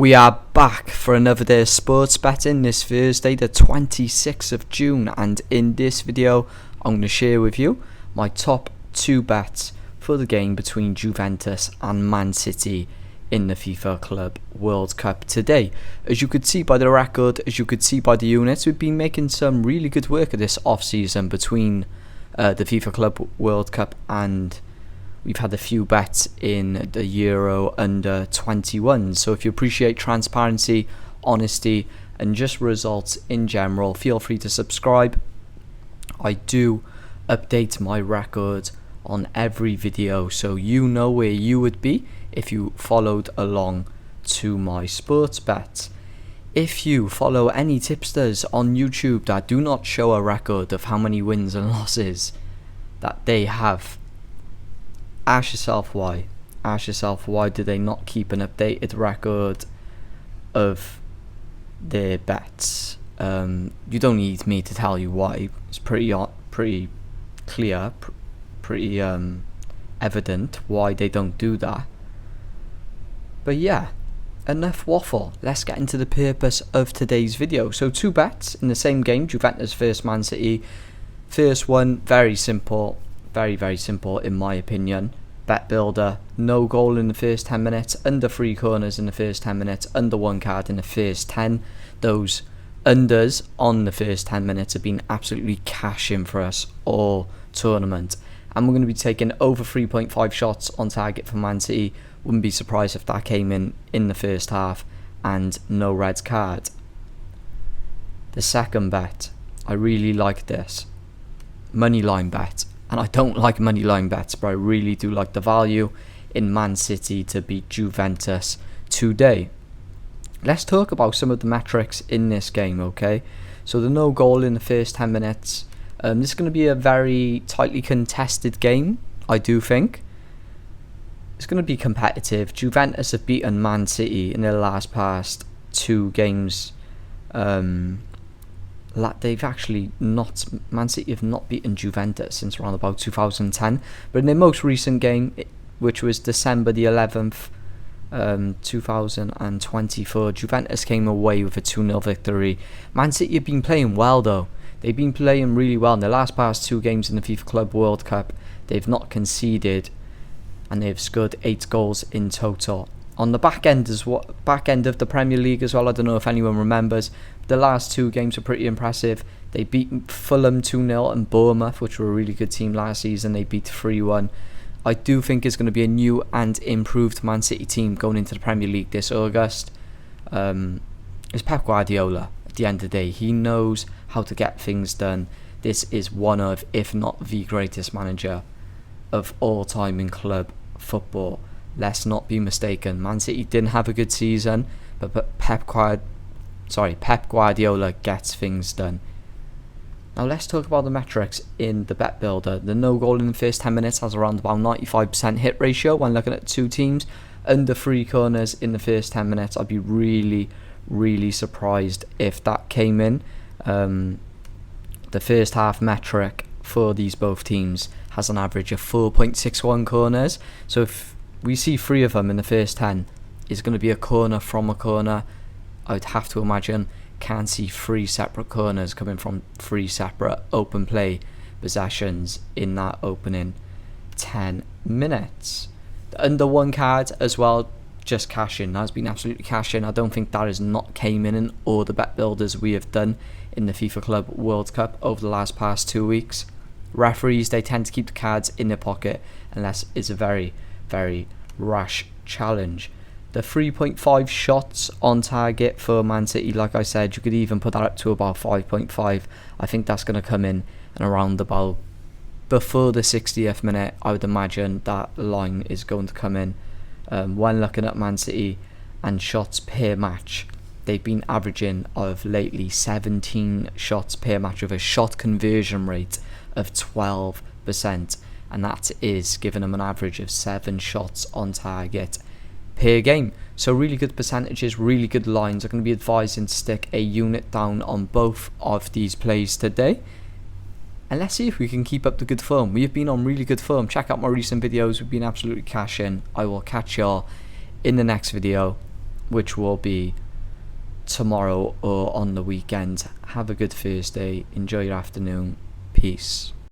We are back for another day of sports betting this Thursday, the 26th of June, and in this video I'm going to share with you my top 2 bets for the game between Juventus and Man City in the FIFA Club World Cup today. As you could see by the record, as you could see by the units, we've been making some really good work of this off-season between the FIFA Club World Cup, and we've had a few bets in the Euro under 21. So if you appreciate transparency, honesty, and just results in general, feel free to subscribe. I do update my record on every video, so you know where you would be if you followed along to my sports bets. If you follow any tipsters on YouTube that do not show a record of how many wins and losses that they have, ask yourself why. Ask yourself, why do they not keep an updated record of their bets? You don't need me to tell you why. It's pretty clear, pretty evident why they don't do that. But yeah, enough waffle. Let's get into the purpose of today's video. So 2 bets in the same game, Juventus versus Man City. First one, very simple, very simple in my opinion. Bet builder, no goal in the first 10 minutes, under 3 corners in the first 10 minutes, under 1 card in the first 10. Those unders on the first 10 minutes have been absolutely cashing for us all tournament. And we're going to be taking over 3.5 shots on target for Man City. Wouldn't be surprised if that came in the first half, and no red card. The second bet, I really like this. Moneyline bet. And I don't like moneyline bets, but I really do like the value in Man City to beat Juventus today. Let's talk about some of the metrics in this game, okay? So the no goal in the first 10 minutes. This is going to be a very tightly contested game, I do think. It's going to be competitive. Juventus have beaten Man City in their past 2 games. They've actually not, Man City have not beaten Juventus since around about 2010, but in their most recent game, which was December the 11th, 2024, Juventus came away with a 2-0 victory. Man City have been playing well though. They've been playing really well in their past 2 games in the FIFA Club World Cup. They've not conceded, and they've scored 8 goals in total. On the back end of the Premier League as well, I don't know if anyone remembers, the last 2 games were pretty impressive. They beat Fulham 2-0 and Bournemouth, which were a really good team last season. They beat 3-1. I do think it's going to be a new and improved Man City team going into the Premier League this August. It's Pep Guardiola at the end of the day. He knows how to get things done. This is one of, if not the greatest manager of all time in club football. Let's not be mistaken. Man City didn't have a good season, but Pep Guardiola gets things done. Now let's talk about the metrics in the bet builder. The no goal in the first 10 minutes has around about 95% hit ratio when looking at 2 teams. Under 3 corners in the first 10 minutes, I'd be really surprised if that came in. The first half metric for these both teams has an average of 4.61 corners. So if we see 3 of them in the first 10, is going to be a corner from a corner. I would have to imagine can't see 3 separate corners coming from 3 separate open play possessions in that opening 10 minutes. The under 1 card as well, just cashing. That's been absolutely cashing. I don't think that has not came in all the bet builders we have done in the FIFA Club World Cup over the past 2 weeks. Referees, they tend to keep the cards in their pocket unless it's a very rash challenge. The 3.5 shots on target for Man City, like I said, you could even put that up to about 5.5. I think that's going to come in and around about before the 60th minute. I would imagine that line is going to come in. When looking at Man City and shots per match, they've been averaging of lately 17 shots per match with a shot conversion rate of 12%, and that is giving them an average of 7 shots on target per game. So really good percentages, really good lines. I'm going to be advising to stick a unit down on both of these plays today, and let's see if we can keep up the good form. We have been on really good form. Check out my recent videos. We've been absolutely cashing. I will catch y'all in the next video. which will be tomorrow or on the weekend. Have a good Thursday. Enjoy your afternoon. Peace.